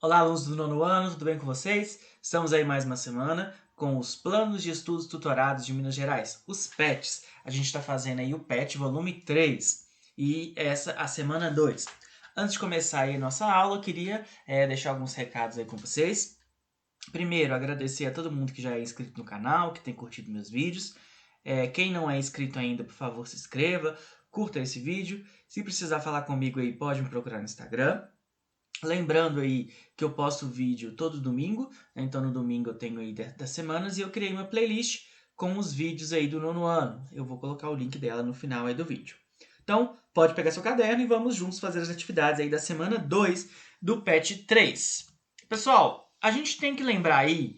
Olá, alunos do nono ano, tudo bem com vocês? Estamos aí mais uma semana com os Planos de Estudos Tutorados de Minas Gerais, os PETs. A gente está fazendo aí o PET volume 3 e essa a semana 2. Antes de começar aí a nossa aula, eu queria deixar alguns recados aí com vocês. Primeiro, agradecer a todo mundo que já é inscrito no canal, que tem curtido meus vídeos. Quem não é inscrito ainda, por favor, se inscreva, curta esse vídeo. Se precisar falar comigo aí, pode me procurar no Instagram. Lembrando aí que eu posto vídeo todo domingo, né? Então no domingo eu tenho aí das semanas e eu criei uma playlist com os vídeos aí do nono ano. Eu vou colocar o link dela no final aí do vídeo. Então, pode pegar seu caderno e vamos juntos fazer as atividades aí da semana 2 do PET 3. Pessoal, a gente tem que lembrar aí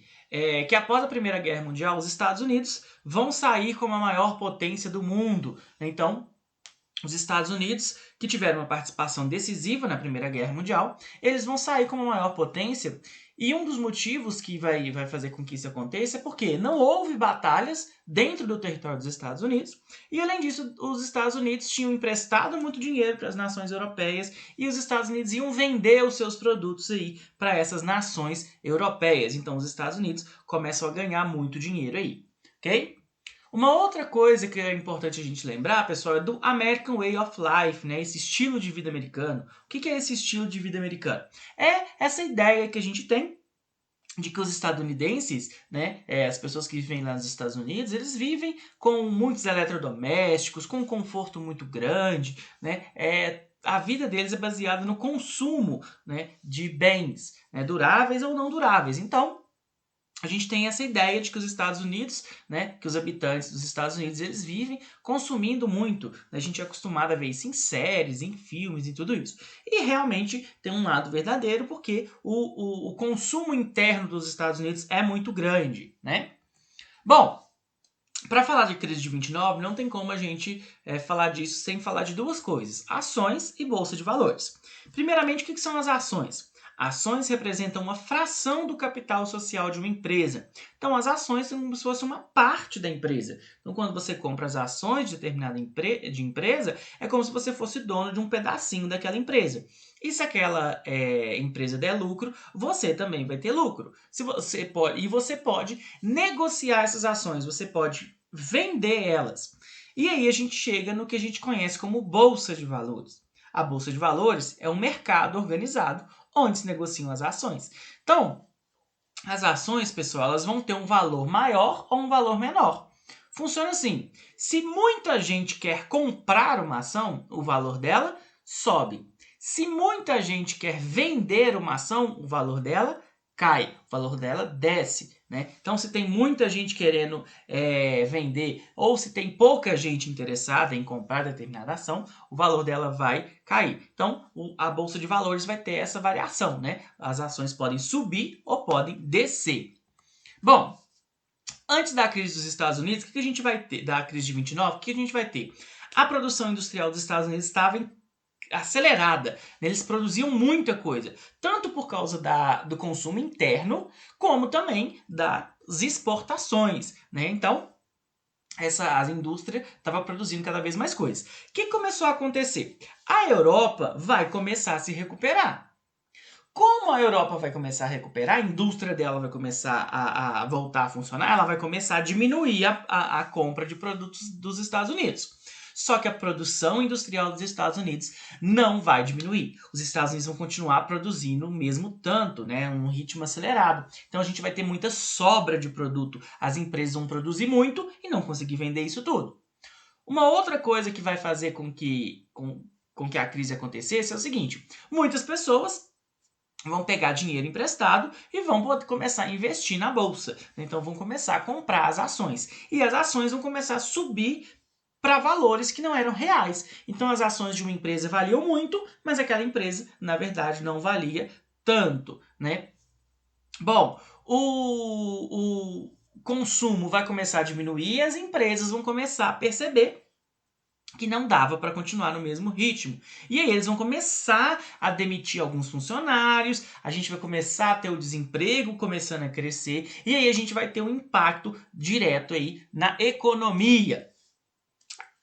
que após a Primeira Guerra Mundial, os Estados Unidos vão sair como a maior potência do mundo. Então, os Estados Unidos, que tiveram uma participação decisiva na Primeira Guerra Mundial, eles vão sair como a maior potência, e um dos motivos que vai fazer com que isso aconteça é porque não houve batalhas dentro do território dos Estados Unidos, e além disso, os Estados Unidos tinham emprestado muito dinheiro para as nações europeias, e os Estados Unidos iam vender os seus produtos aí para essas nações europeias. Então os Estados Unidos começam a ganhar muito dinheiro aí, ok? Uma outra coisa que é importante a gente lembrar, pessoal, é do American Way of Life, né? Esse estilo de vida americano. O que é esse estilo de vida americano? É essa ideia que a gente tem de que os estadunidenses, né, as pessoas que vivem lá nos Estados Unidos, eles vivem com muitos eletrodomésticos, com um conforto muito grande, né? A vida deles é baseada no consumo, né, de bens, né, duráveis ou não duráveis. Então, a gente tem essa ideia de que os Estados Unidos, né, que os habitantes dos Estados Unidos, eles vivem consumindo muito. A gente é acostumado a ver isso em séries, em filmes e tudo isso. E realmente tem um lado verdadeiro, porque o consumo interno dos Estados Unidos é muito grande, né? Bom, para falar de crise de 29, não tem como a gente falar disso sem falar de duas coisas: ações e bolsa de valores. Primeiramente, o que são as ações? Ações representam uma fração do capital social de uma empresa. Então, as ações são como se fosse uma parte da empresa. Então, quando você compra as ações de determinada empresa, é como se você fosse dono de um pedacinho daquela empresa. E se aquela empresa der lucro, você também vai ter lucro. E você pode negociar essas ações, você pode vender elas. E aí a gente chega no que a gente conhece como bolsa de valores. A bolsa de valores é um mercado organizado onde se negociam as ações. Então, as ações, pessoal, elas vão ter um valor maior ou um valor menor. Funciona assim: se muita gente quer comprar uma ação, o valor dela sobe. Se muita gente quer vender uma ação, o valor dela cai, o valor dela desce. Né? Então, se tem muita gente querendo vender ou se tem pouca gente interessada em comprar determinada ação, o valor dela vai cair. Então, a bolsa de valores vai ter essa variação. Né? As ações podem subir ou podem descer. Bom, antes da crise dos Estados Unidos, o que a gente vai ter? Da crise de 29, o que a gente vai ter? A produção industrial dos Estados Unidos estava acelerada. Eles produziam muita coisa, tanto por causa do consumo interno, como também das exportações. Né? Então, a indústria estava produzindo cada vez mais coisas. O que começou a acontecer? A Europa vai começar a se recuperar. Como a Europa vai começar a recuperar, a indústria dela vai começar a voltar a funcionar, ela vai começar a diminuir a compra de produtos dos Estados Unidos. Só que a produção industrial dos Estados Unidos não vai diminuir. Os Estados Unidos vão continuar produzindo o mesmo tanto, né? Um ritmo acelerado. Então a gente vai ter muita sobra de produto. As empresas vão produzir muito e não conseguir vender isso tudo. Uma outra coisa que vai fazer com que a crise acontecesse é o seguinte: muitas pessoas vão pegar dinheiro emprestado e vão começar a investir na bolsa. Então vão começar a comprar as ações. E as ações vão começar a subir para valores que não eram reais. Então as ações de uma empresa valiam muito, mas aquela empresa, na verdade, não valia tanto. Né? Bom, o consumo vai começar a diminuir e as empresas vão começar a perceber que não dava para continuar no mesmo ritmo. E aí eles vão começar a demitir alguns funcionários, a gente vai começar a ter o desemprego começando a crescer, e aí a gente vai ter um impacto direto aí na economia.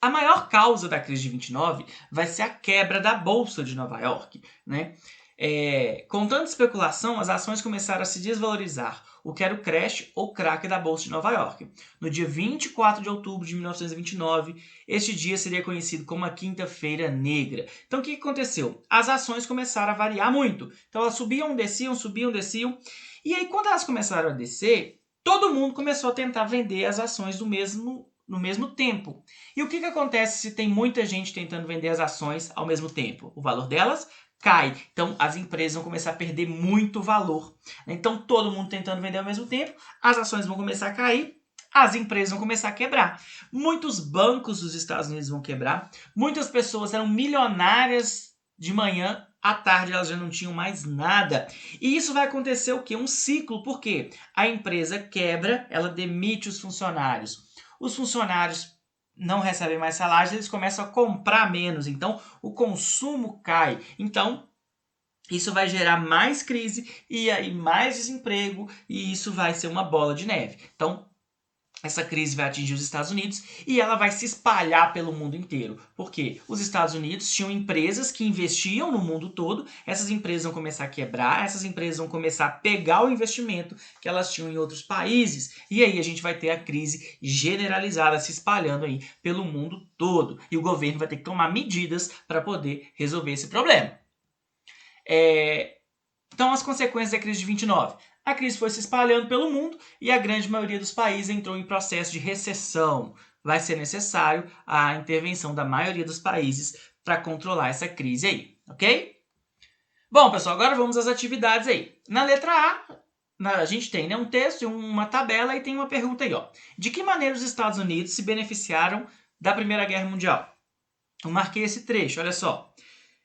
A maior causa da crise de 29 vai ser a quebra da Bolsa de Nova York. Né? Com tanta especulação, as ações começaram a se desvalorizar, o que era o crash ou crack da Bolsa de Nova York. No dia 24 de outubro de 1929, este dia seria conhecido como a Quinta-feira Negra. Então, o que aconteceu? As ações começaram a variar muito. Então, elas subiam, desciam, subiam, desciam. E aí, quando elas começaram a descer, todo mundo começou a tentar vender as ações no mesmo tempo. E o que acontece se tem muita gente tentando vender as ações ao mesmo tempo? O valor delas cai. Então, as empresas vão começar a perder muito valor. Então, todo mundo tentando vender ao mesmo tempo, as ações vão começar a cair, as empresas vão começar a quebrar. Muitos bancos dos Estados Unidos vão quebrar. Muitas pessoas eram milionárias de manhã, à tarde elas já não tinham mais nada. E isso vai acontecer o quê? Um ciclo, porque a empresa quebra, ela demite os funcionários. Os funcionários não recebem mais salários, eles começam a comprar menos, então o consumo cai. Então, isso vai gerar mais crise e aí mais desemprego e isso vai ser uma bola de neve. Então, essa crise vai atingir os Estados Unidos e ela vai se espalhar pelo mundo inteiro. Porque os Estados Unidos tinham empresas que investiam no mundo todo, essas empresas vão começar a quebrar, essas empresas vão começar a pegar o investimento que elas tinham em outros países, e aí a gente vai ter a crise generalizada se espalhando aí pelo mundo todo. E o governo vai ter que tomar medidas para poder resolver esse problema. Então, as consequências da crise de 29. A crise foi se espalhando pelo mundo e a grande maioria dos países entrou em processo de recessão. Vai ser necessário a intervenção da maioria dos países para controlar essa crise aí, ok? Bom, pessoal, agora vamos às atividades aí. Na letra A, a gente tem um texto, uma tabela e tem uma pergunta aí, ó. De que maneira os Estados Unidos se beneficiaram da Primeira Guerra Mundial? Eu marquei esse trecho, olha só.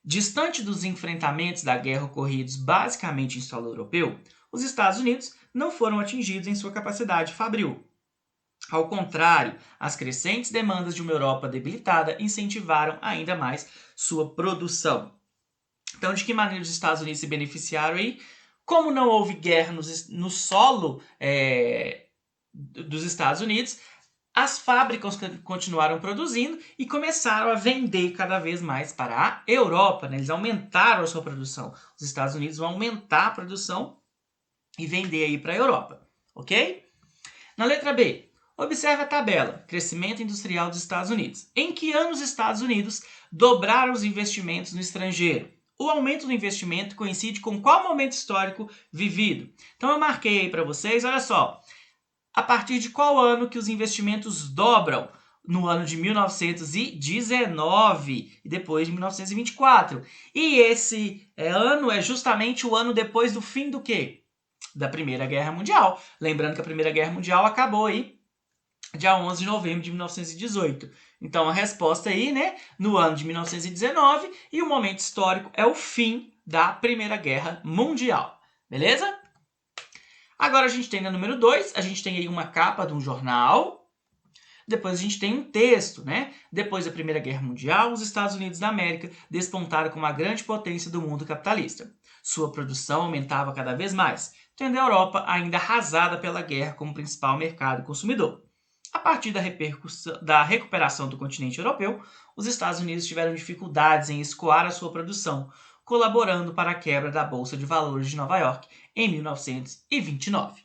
Distante dos enfrentamentos da guerra ocorridos basicamente em solo europeu, os Estados Unidos não foram atingidos em sua capacidade fabril. Ao contrário, as crescentes demandas de uma Europa debilitada incentivaram ainda mais sua produção. Então, de que maneira os Estados Unidos se beneficiaram aí? Como não houve guerra no solo dos Estados Unidos, as fábricas continuaram produzindo e começaram a vender cada vez mais para a Europa. Né? Eles aumentaram a sua produção. Os Estados Unidos vão aumentar a produção e vender aí para a Europa. Ok? Na letra B, observe a tabela. Crescimento industrial dos Estados Unidos. Em que ano os Estados Unidos dobraram os investimentos no estrangeiro? O aumento do investimento coincide com qual momento histórico vivido? Então eu marquei aí para vocês, olha só. A partir de qual ano que os investimentos dobram? No ano de 1919 e depois de 1924. E esse ano é justamente o ano depois do fim do quê? Da Primeira Guerra Mundial. Lembrando que a Primeira Guerra Mundial acabou aí dia 11 de novembro de 1918. Então a resposta aí, né, no ano de 1919 e o momento histórico é o fim da Primeira Guerra Mundial. Beleza? Agora a gente tem na número 2, a gente tem aí uma capa de um jornal. Depois a gente tem um texto, né? Depois da Primeira Guerra Mundial, os Estados Unidos da América despontaram como a grande potência do mundo capitalista. Sua produção aumentava cada vez mais, tendo a Europa ainda arrasada pela guerra como principal mercado consumidor. A partir da recuperação do continente europeu, os Estados Unidos tiveram dificuldades em escoar a sua produção, colaborando para a quebra da Bolsa de Valores de Nova York em 1929.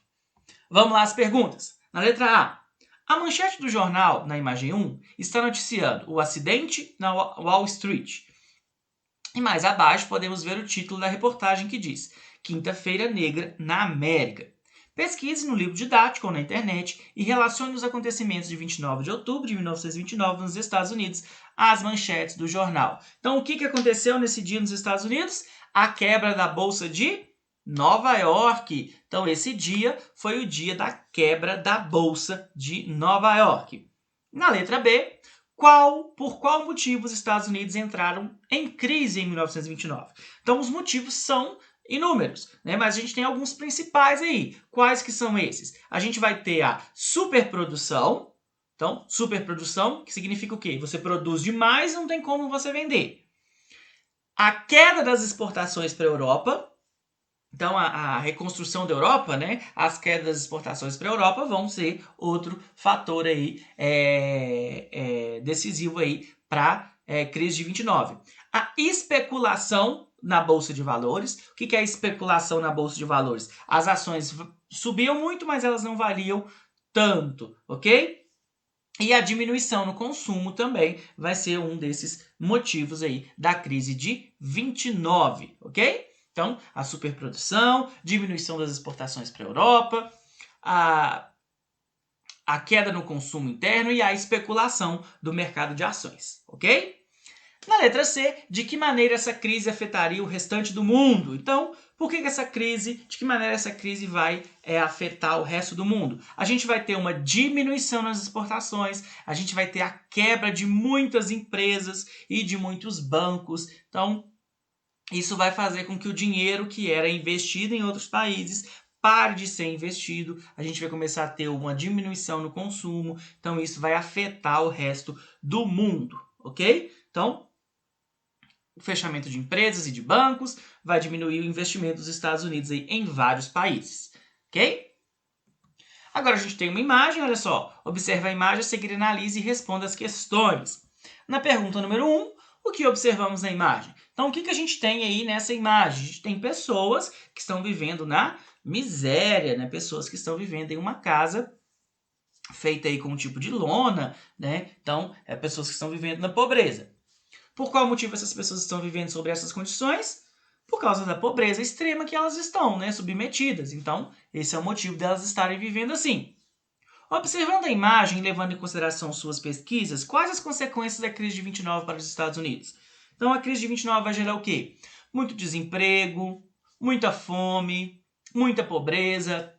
Vamos lá as perguntas. Na letra A manchete do jornal, na imagem 1, está noticiando o acidente na Wall Street. E mais abaixo podemos ver o título da reportagem que diz Quinta-feira Negra na América. Pesquise no livro didático ou na internet e relacione os acontecimentos de 29 de outubro de 1929 nos Estados Unidos às manchetes do jornal. Então, o que aconteceu nesse dia nos Estados Unidos? A quebra da Bolsa de Nova York. Então, esse dia foi o dia da quebra da Bolsa de Nova York. Na letra B, por qual motivo os Estados Unidos entraram em crise em 1929? Então, os motivos são inúmeros, né? Mas a gente tem alguns principais aí. Quais que são esses? A gente vai ter a superprodução. Então, superprodução, que significa o quê? Você produz demais e não tem como você vender. A queda das exportações para a Europa. Então, a reconstrução da Europa, né? As quedas das exportações para a Europa vão ser outro fator aí, decisivo aí para a crise de 29. A especulação na Bolsa de Valores. O que é a especulação na Bolsa de Valores? As ações subiam muito, mas elas não valiam tanto, ok? E a diminuição no consumo também vai ser um desses motivos aí da crise de 29, ok? Então, a superprodução, diminuição das exportações para a Europa, a queda no consumo interno e a especulação do mercado de ações, ok? Na letra C, de que maneira essa crise afetaria o restante do mundo? Então, de que maneira essa crise vai afetar o resto do mundo? A gente vai ter uma diminuição nas exportações, a gente vai ter a quebra de muitas empresas e de muitos bancos. Então, isso vai fazer com que o dinheiro que era investido em outros países pare de ser investido, a gente vai começar a ter uma diminuição no consumo, então isso vai afetar o resto do mundo, ok? Então, o fechamento de empresas e de bancos vai diminuir o investimento dos Estados Unidos aí em vários países, ok? Agora a gente tem uma imagem, olha só. Observe a imagem, a seguir analise e responda as questões. Na pergunta número 1, o que observamos na imagem? Então, o que a gente tem aí nessa imagem? A gente tem pessoas que estão vivendo na miséria, né? Pessoas que estão vivendo em uma casa feita aí com um tipo de lona, né? Então, pessoas que estão vivendo na pobreza. Por qual motivo essas pessoas estão vivendo sobre essas condições? Por causa da pobreza extrema que elas estão, né, submetidas. Então, esse é o motivo delas estarem vivendo assim. Observando a imagem e levando em consideração suas pesquisas, quais as consequências da crise de 29 para os Estados Unidos? Então, a crise de 29 vai gerar o quê? Muito desemprego, muita fome, muita pobreza.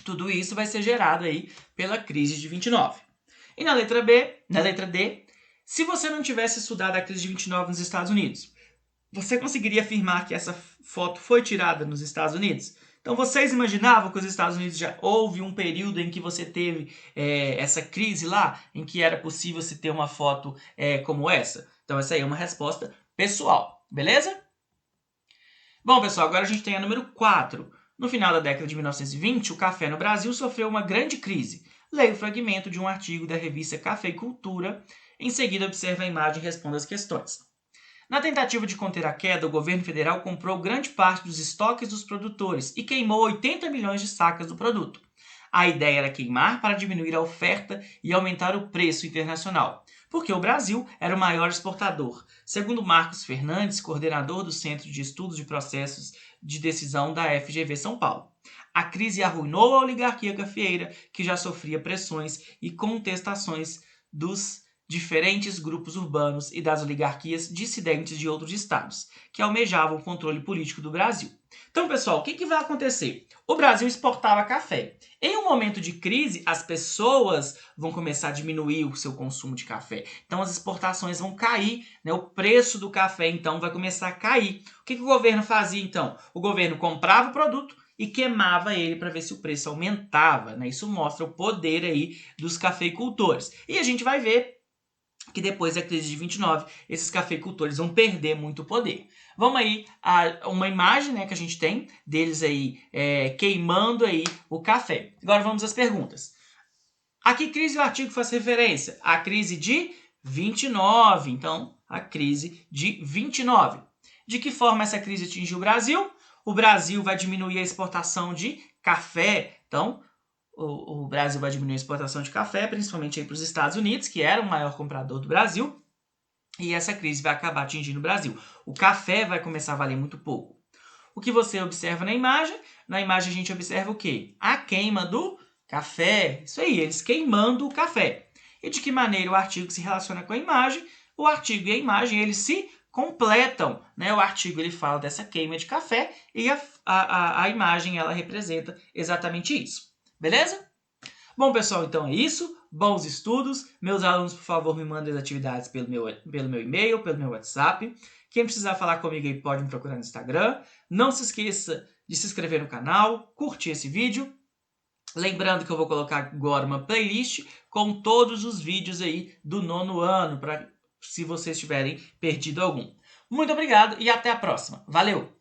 Tudo isso vai ser gerado aí pela crise de 29. E na letra D, se você não tivesse estudado a crise de 29 nos Estados Unidos, você conseguiria afirmar que essa foto foi tirada nos Estados Unidos? Então, vocês imaginavam que os Estados Unidos já houve um período em que você teve essa crise lá, em que era possível se ter uma foto como essa? Então, essa aí é uma resposta pessoal, beleza? Bom, pessoal, agora a gente tem a número 4. No final da década de 1920, o café no Brasil sofreu uma grande crise. Leia o fragmento de um artigo da revista Cafeicultura. Em seguida, observe a imagem e responda as questões. Na tentativa de conter a queda, o governo federal comprou grande parte dos estoques dos produtores e queimou 80 milhões de sacas do produto. A ideia era queimar para diminuir a oferta e aumentar o preço internacional, porque o Brasil era o maior exportador. Segundo Marcos Fernandes, coordenador do Centro de Estudos de Processos de Decisão da FGV São Paulo. A crise arruinou a oligarquia cafeeira, que já sofria pressões e contestações dos diferentes grupos urbanos e das oligarquias dissidentes de outros estados, que almejavam o controle político do Brasil. Então, pessoal, o que vai acontecer? O Brasil exportava café. Em um momento de crise, as pessoas vão começar a diminuir o seu consumo de café. Então, as exportações vão cair, né? O preço do café, então, vai começar a cair. O que o governo fazia, então? O governo comprava o produto e queimava ele para ver se o preço aumentava, né? Isso mostra o poder aí dos cafeicultores. E a gente vai ver que depois da crise de 29, esses cafeicultores vão perder muito poder. Vamos aí a uma imagem, né, que a gente tem deles aí queimando aí o café. Agora vamos às perguntas. A que crise o artigo faz referência? A crise de 29. Então, a crise de 29. De que forma essa crise atingiu o Brasil? O Brasil vai diminuir a exportação de café. Então, o Brasil vai diminuir a exportação de café, principalmente para os Estados Unidos, que era o maior comprador do Brasil, e essa crise vai acabar atingindo o Brasil. O café vai começar a valer muito pouco. O que você observa na imagem? Na imagem a gente observa o quê? A queima do café. Isso aí, eles queimando o café. E de que maneira o artigo se relaciona com a imagem? O artigo e a imagem, eles se completam, né? O artigo ele fala dessa queima de café e a imagem ela representa exatamente isso. Beleza? Bom, pessoal, então é isso. Bons estudos. Meus alunos, por favor, me mandem as atividades pelo meu e-mail, pelo meu WhatsApp. Quem precisar falar comigo aí pode me procurar no Instagram. Não se esqueça de se inscrever no canal, curtir esse vídeo. Lembrando que eu vou colocar agora uma playlist com todos os vídeos aí do 9º ano, para se vocês tiverem perdido algum. Muito obrigado e até a próxima. Valeu!